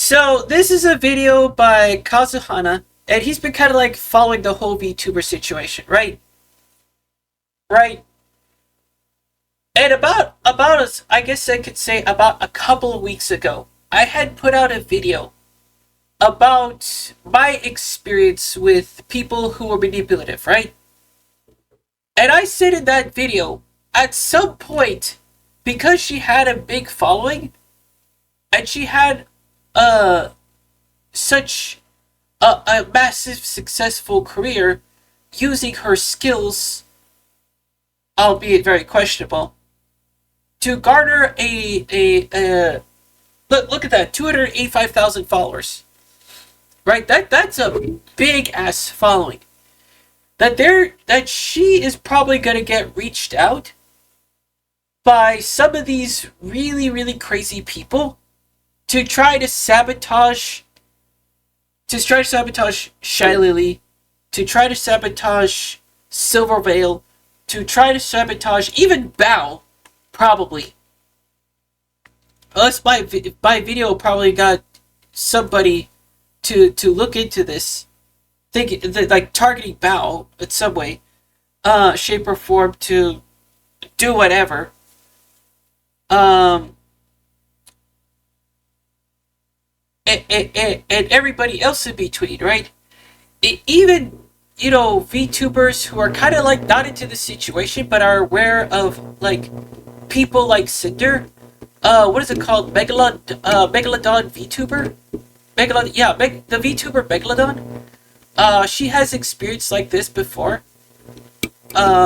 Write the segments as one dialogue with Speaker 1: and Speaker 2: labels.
Speaker 1: So this is a video by Kazuhana, and he's been kind of like following the whole VTuber situation, right? Right. And about us, I guess I could say about a couple of weeks ago, I had put out a video about my experience with people who were manipulative, right? And I said in that video, at some point, because she had a big following, and she had uh such a massive successful career using her skills, albeit very questionable, to garner a look at that, 285,000 followers. Right? That's a big ass following. That she is probably gonna get reached out by some of these really, really crazy people to try to sabotage ShyLily, to try to sabotage Silvervale, to try to sabotage even Bao, probably. Unless my video probably got somebody to look into this, like targeting Bao in some way, shape or form to do whatever. And everybody else in between, right? Even, VTubers who are kind of like not into the situation but are aware of like people like Sinder. What is it called? Megalodon VTuber? The VTuber Megalodon. She has experience like this before.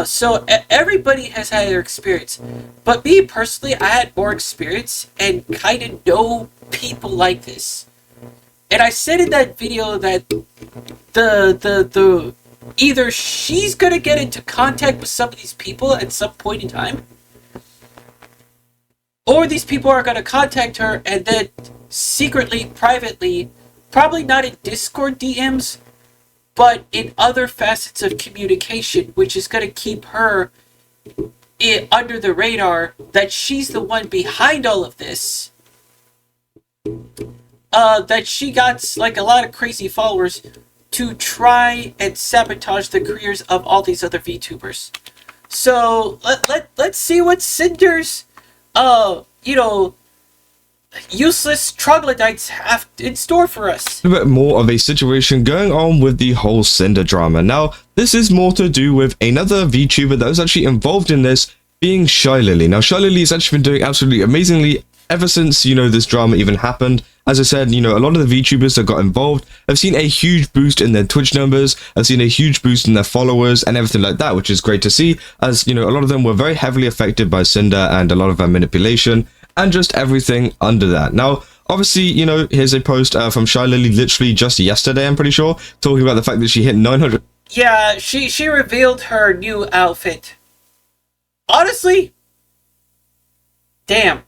Speaker 1: So everybody has had their experience. But me personally, I had more experience and kind of know people like this. And I said in that video that the either she's gonna get into contact with some of these people at some point in time, or these people are gonna contact her and then secretly, privately, probably not in Discord DMs, but in other facets of communication, which is gonna keep her under the radar that she's the one behind all of this. That she got like a lot of crazy followers to try and sabotage the careers of all these other VTubers. So let's see what Cinder's useless troglodytes have in store for us.
Speaker 2: A bit more of a situation going on with the whole Sinder drama. Now, this is more to do with another VTuber that was actually involved in this, being ShyLily. Now, ShyLily has actually been doing absolutely amazingly ever since, this drama even happened. As I said, a lot of the VTubers that got involved have seen a huge boost in their Twitch numbers, have seen a huge boost in their followers and everything like that, which is great to see, as, a lot of them were very heavily affected by Sinder and a lot of her manipulation and just everything under that. Now, obviously, here's a post from ShyLily literally just yesterday, I'm pretty sure, talking about the fact that she hit 900.
Speaker 1: Yeah, she revealed her new outfit. Honestly, damn.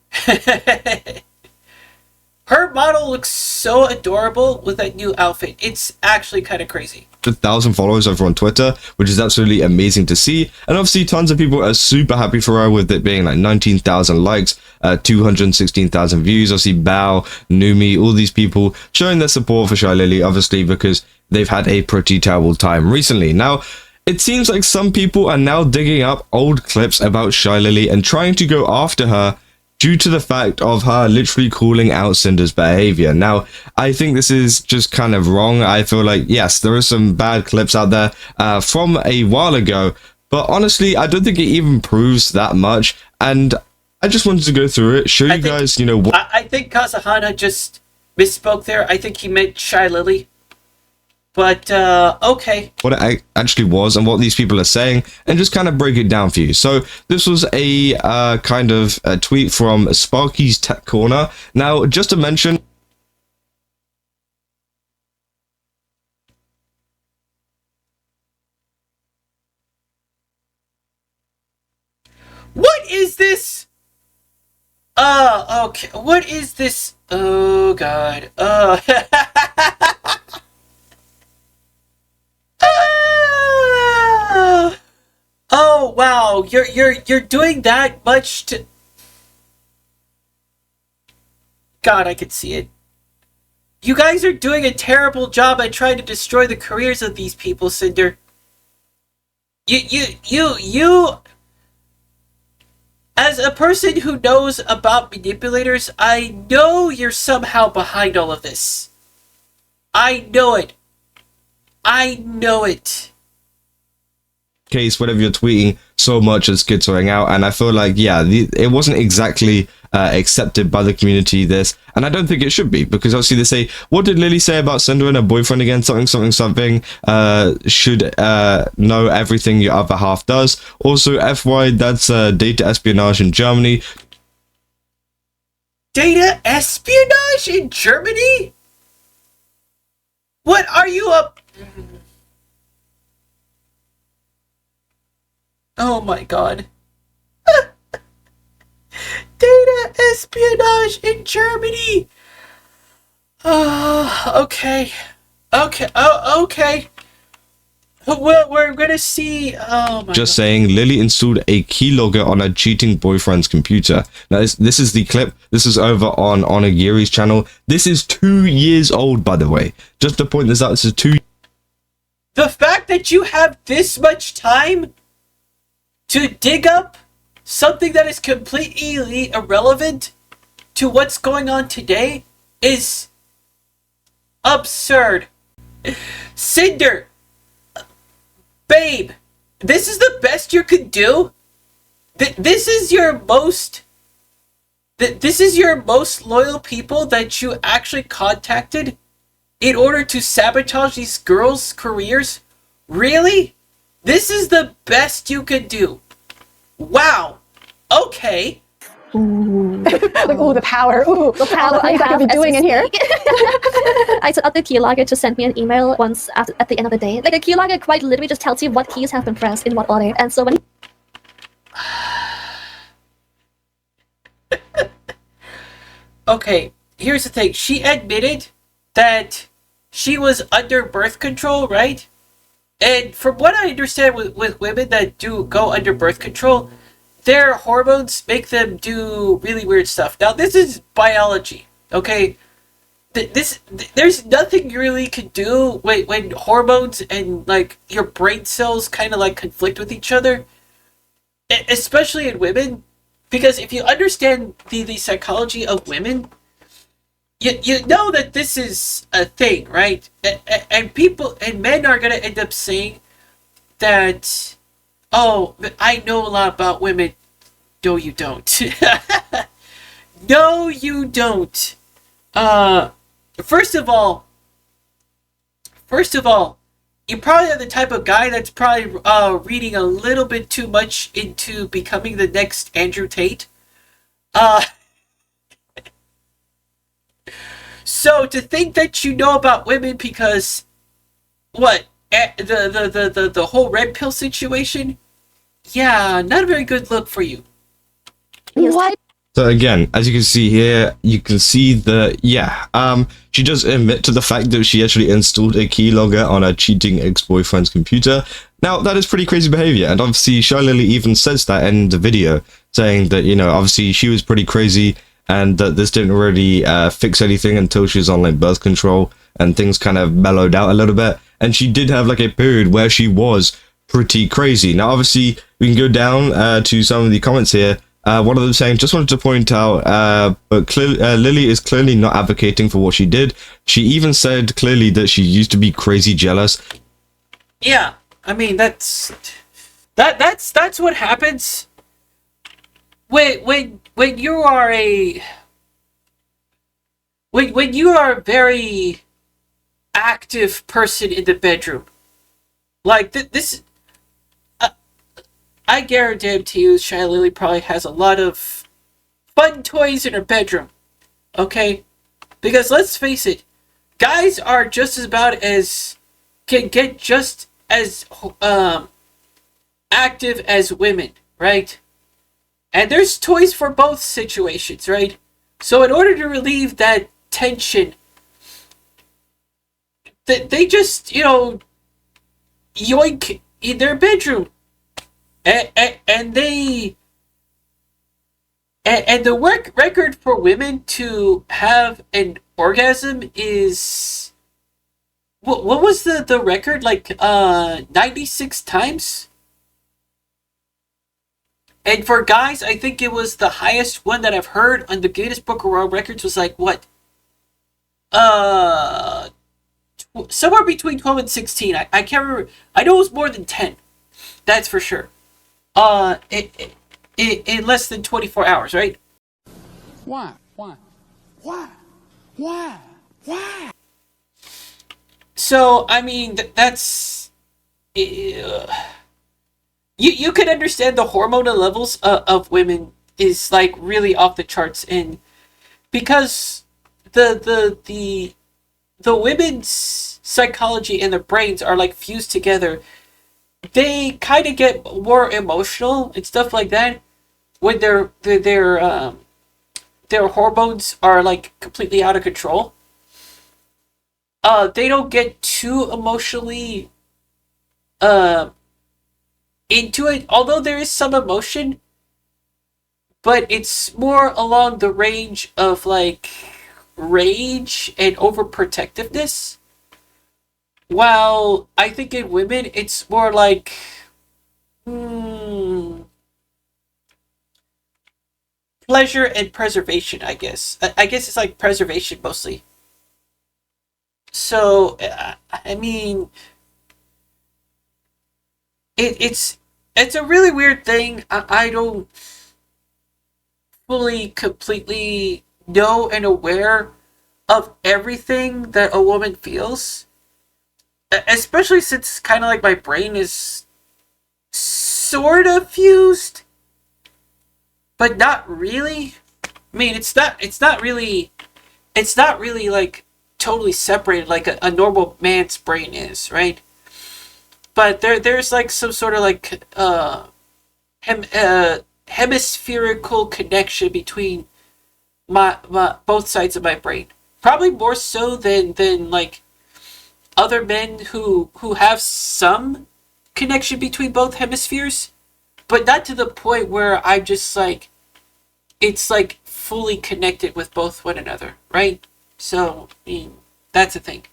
Speaker 1: Her model looks so adorable with that new outfit. It's actually kind of crazy.
Speaker 2: 1,000 followers over on Twitter, which is absolutely amazing to see. And obviously tons of people are super happy for her, with it being like 19,000 likes, 216,000 views. Obviously Bao, Numi, all these people showing their support for ShyLily, obviously because they've had a pretty terrible time recently. Now, it seems like some people are now digging up old clips about ShyLily and trying to go after her due to the fact of her literally calling out Cinder's behavior. Now, I think this is just kind of wrong. I feel like, yes, there are some bad clips out there from a while ago, but honestly, I don't think it even proves that much. And I just wanted to go through it, show you guys, what...
Speaker 1: I think Kazuhana just misspoke there. I think he meant ShyLily. But, okay.
Speaker 2: What it actually was and what these people are saying, and just kind of break it down for you. So this was a kind of a tweet from Sparky's Tech Corner. Now, just to mention...
Speaker 1: What is this? Okay. What is this? Oh, God. Oh wow, you're doing that much to... God, I could see it. You guys are doing a terrible job at trying to destroy the careers of these people, Sinder. You, as a person who knows about manipulators, I know you're somehow behind all of this. I know it. I know it.
Speaker 2: Case whenever you're tweeting so much as kids going out, and I feel like it wasn't exactly accepted by the community, this, and I don't think it should be, because obviously they say, what did Lily say about Sinder and her boyfriend again? Something should know everything your other half does. Also, FY, that's data espionage in Germany.
Speaker 1: Data espionage in Germany? What are you up? Oh my god. Data espionage in Germany. Okay. Okay. Well, we're gonna see. Oh my
Speaker 2: Just
Speaker 1: god.
Speaker 2: saying, Lily installed a keylogger on her cheating boyfriend's computer. Now, this is the clip. This is over on Onigiri's channel. This is 2 years old, by the way. Just to point this out, this is 2.
Speaker 1: The fact that you have this much time to dig up something that is completely irrelevant to what's going on today is absurd. Sinder, babe, this is the best you could do? This is your most loyal people that you actually contacted in order to sabotage these girls' careers? Really? This is the best you could do. Wow. Okay.
Speaker 3: Ooh. The power. Ooh, the power. All the things I could be doing in here.
Speaker 4: I set up the keylogger to send me an email once at the end of the day. Like, the keylogger quite literally just tells you what keys have been pressed in what order. And so when...
Speaker 1: Okay, here's the thing. She admitted that she was under birth control, right? And from what I understand with women that do go under birth control, their hormones make them do really weird stuff. Now, this is biology, okay? There's nothing you really can do when hormones and, like, your brain cells kind of, like, conflict with each other. Especially in women. Because if you understand the psychology of women, you know that this is a thing, right? And people and men are gonna end up saying that, oh, I know a lot about women. No, you don't. No, you don't. First of all, you probably are the type of guy that's probably reading a little bit too much into becoming the next Andrew Tate. So to think that you know about women because what the whole red pill situation, yeah, not a very good look for you.
Speaker 3: What?
Speaker 2: So again, as you can see here, you can see she does admit to the fact that she actually installed a keylogger on her cheating ex-boyfriend's computer. Now, that is pretty crazy behavior, and obviously ShyLily even says that in the video, saying that, you know, obviously she was pretty crazy, and that this didn't really fix anything until she was on, like, birth control, and things kind of mellowed out a little bit, and she did have, like, a period where she was pretty crazy. Now, obviously, we can go down to some of the comments here. One of them saying, just wanted to point out, but Lily is clearly not advocating for what she did. She even said clearly that she used to be crazy jealous.
Speaker 1: Yeah, I mean, that's what happens when you are when you are a very active person in the bedroom. Like this. I guarantee you, ShyLily probably has a lot of fun toys in her bedroom. Okay? Because let's face it, guys are just can get just as active as women, right? And there's toys for both situations, right? So in order to relieve that tension, they just, you know, yoink in their bedroom. And they And the record for women to have an orgasm is what was the record, like 96 times? And for guys, I think it was the highest one that I've heard on the Guinness Book of World Records was like what? Somewhere between 12 and 16. I can't remember. I know it was more than 10. That's for sure. In less than 24 hours, right?
Speaker 5: Why? Why? Why? Why? Why?
Speaker 1: So, I mean, that's... You can understand the hormonal levels of women is, like, really off the charts. And because the women's psychology and their brains are, like, fused together, they kind of get more emotional and stuff like that when their hormones are, like, completely out of control. They don't get too emotionally into it, although there is some emotion, but it's more along the range of, like, rage and overprotectiveness. While I think in women, it's more like pleasure and preservation, I guess. I guess it's like preservation mostly. So, I mean, it's a really weird thing. I don't fully, completely know and aware of everything that a woman feels. Especially since kind of like my brain is sort of fused, but not really. I mean, it's not really like totally separated like a normal man's brain is, right? But there's like some sort of like hemispherical connection between my both sides of my brain. Probably more so than like other men who have some connection between both hemispheres, but not to the point where I'm just like it's like fully connected with both one another, right? So, I mean, that's a thing.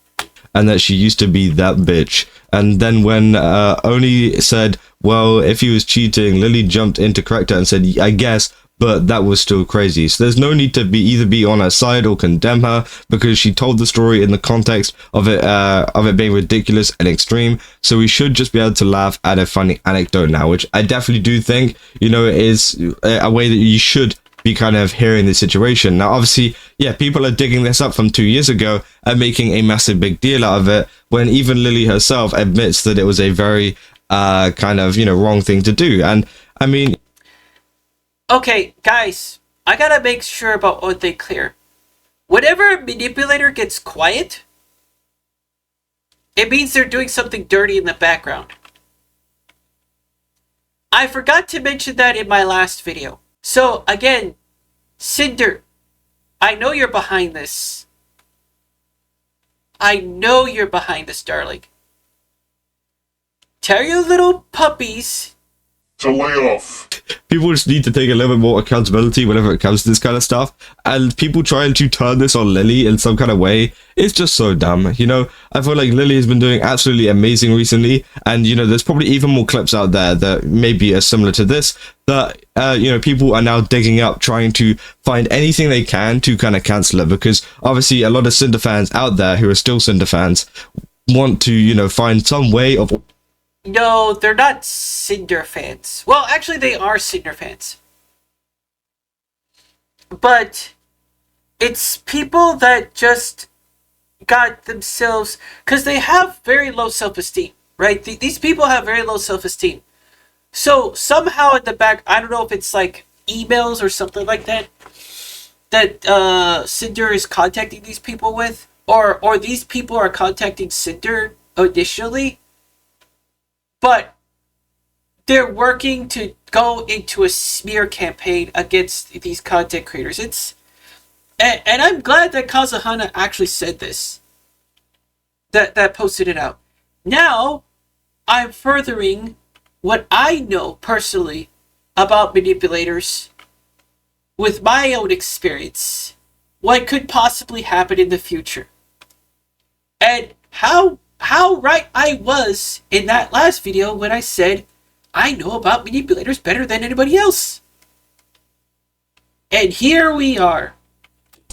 Speaker 2: And that she used to be that bitch. And then when Oni said, well, if he was cheating, Lily jumped in to correct her and said, I guess, but that was still crazy. So there's no need to either be on her side or condemn her, because she told the story in the context of it being ridiculous and extreme. So we should just be able to laugh at a funny anecdote now, which I definitely do think, is a way that you should be kind of hearing the situation. Now, obviously, yeah, people are digging this up from 2 years ago and making a massive big deal out of it, when even Lily herself admits that it was a very kind of, wrong thing to do. And I mean,
Speaker 1: okay, guys, I gotta make sure about one thing clear. Whenever a manipulator gets quiet, it means they're doing something dirty in the background. I forgot to mention that in my last video. So, again, Sinder, I know you're behind this. I know you're behind this, darling. Tell your little puppies
Speaker 5: To lay off.
Speaker 2: people just need to take a little bit more accountability whenever it comes to this kind of stuff. And people trying to turn this on Lily in some kind of way, it's just so dumb. I feel like Lily has been doing absolutely amazing recently. And, there's probably even more clips out there that maybe are similar to this, that, people are now digging up, trying to find anything they can to kind of cancel it. Because obviously a lot of Cinder fans out there who are still Cinder fans want to, find some way of...
Speaker 1: No, they're not Sinder fans. Well, actually, they are Sinder fans. But it's people that just got themselves... Because they have very low self-esteem, right? These people have very low self-esteem. So somehow at the back, I don't know if it's like emails or something like that, that Sinder is contacting these people with, or these people are contacting Sinder initially. But they're working to go into a smear campaign against these content creators. And I'm glad that Kazuhana actually said this. That posted it out. Now, I'm furthering what I know personally about manipulators with my own experience what could possibly happen in the future. And how right I was in that last video when I said I know about manipulators better than anybody else. And here we are.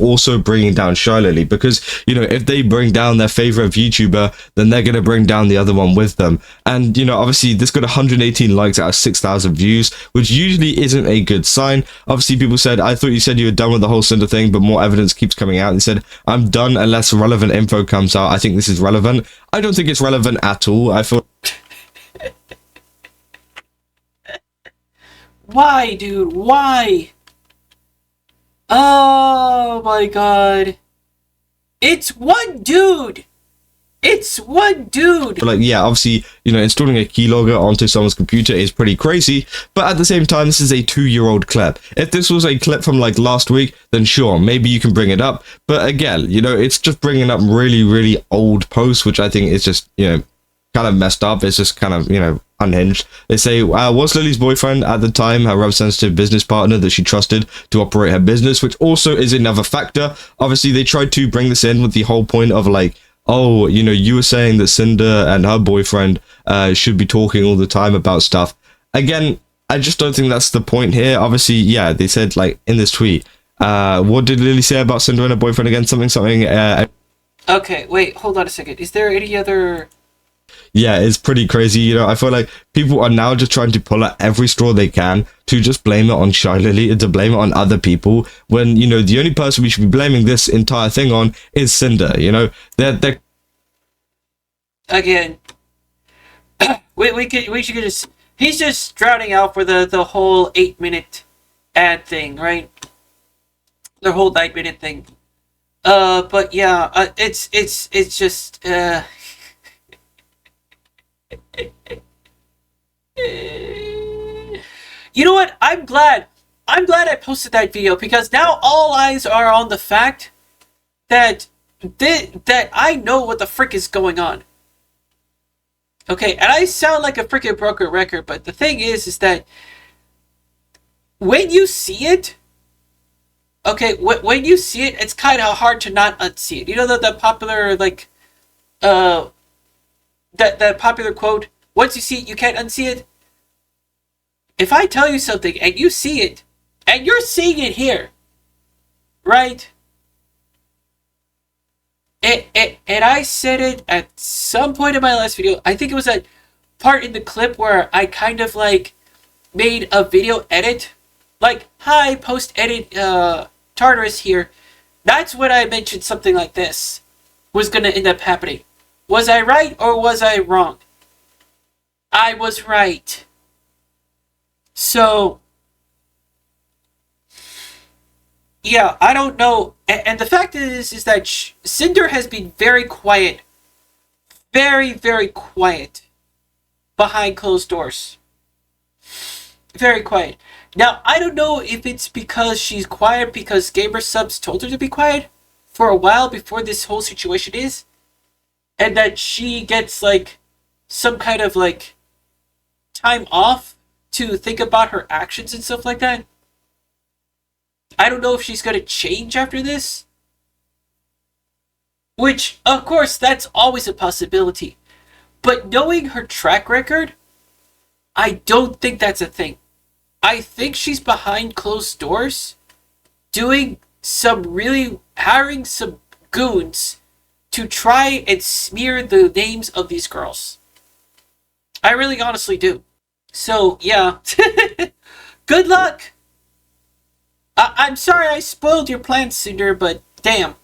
Speaker 2: Also bringing down ShyLily, because you know, if they bring down their favorite VTuber, then they're going to bring down the other one with them. And you know, obviously this got 118 likes out of 6,000 views, which usually isn't a good sign. Obviously people said, I thought you said you were done with the whole Sinder thing, but more evidence keeps coming out. They said, I'm done unless relevant info comes out. I think this is relevant. I don't think it's relevant at all. I feel
Speaker 1: Why, dude? Why? Oh my god. It's one dude! It's one dude!
Speaker 2: But like, yeah, obviously, you know, installing a keylogger onto someone's computer is pretty crazy, but at the same time, this is a 2-year-old clip. If this was a clip from like last week, then sure, maybe you can bring it up. But again, you know, it's just bringing up really, really old posts, which I think is just, you know, kind of messed up. It's just kind of, you know, unhinged. They say, was Lily's boyfriend at the time her representative business partner that she trusted to operate her business, which also is another factor. Obviously, they tried to bring this in with the whole point of like, oh, you know, you were saying that Sinder and her boyfriend should be talking all the time about stuff. Again, I just don't think that's the point here. Obviously, yeah, they said like in this tweet, what did Lily say about Sinder and her boyfriend again? Something.
Speaker 1: Okay, wait, hold on a second. Is there any other...
Speaker 2: Yeah, it's pretty crazy. You know, I feel like people are now just trying to pull at every straw they can to just blame it on ShyLily and to blame it on other people, when, you know, the only person we should be blaming this entire thing on is Sinder. You know, they're
Speaker 1: Again, we should just... He's just drowning out for the whole 8-minute ad thing, right? The whole 9-minute thing. But yeah, it's just, You know what? I'm glad I posted that video, because now all eyes are on the fact that that I know what the frick is going on. Okay, and I sound like a freaking broken record, but the thing is that when you see it, okay, when you see it, it's kind of hard to not unsee it. You know the popular, like, that popular quote, once you see it, you can't unsee it? If I tell you something and you see it, and you're seeing it here, right? And I said it at some point in my last video. I think it was that part in the clip where I kind of like made a video edit. Like, hi, post edit Tartarus here. That's when I mentioned something like this was going to end up happening. Was I right or was I wrong? I was right. So, yeah, I don't know. And the fact is that Sinder has been very quiet. Very, very quiet. Behind closed doors. Very quiet. Now, I don't know if it's because she's quiet because Gamer Subs told her to be quiet for a while before this whole situation is. And that she gets, like, some kind of, like, time off to think about her actions and stuff like that. I don't know if she's going to change after this. Which, of course, that's always a possibility. But knowing her track record, I don't think that's a thing. I think she's behind closed doors, hiring some goons to try and smear the names of these girls. I really honestly do. So, yeah. Good luck! I'm sorry I spoiled your plans, Sinder, but damn.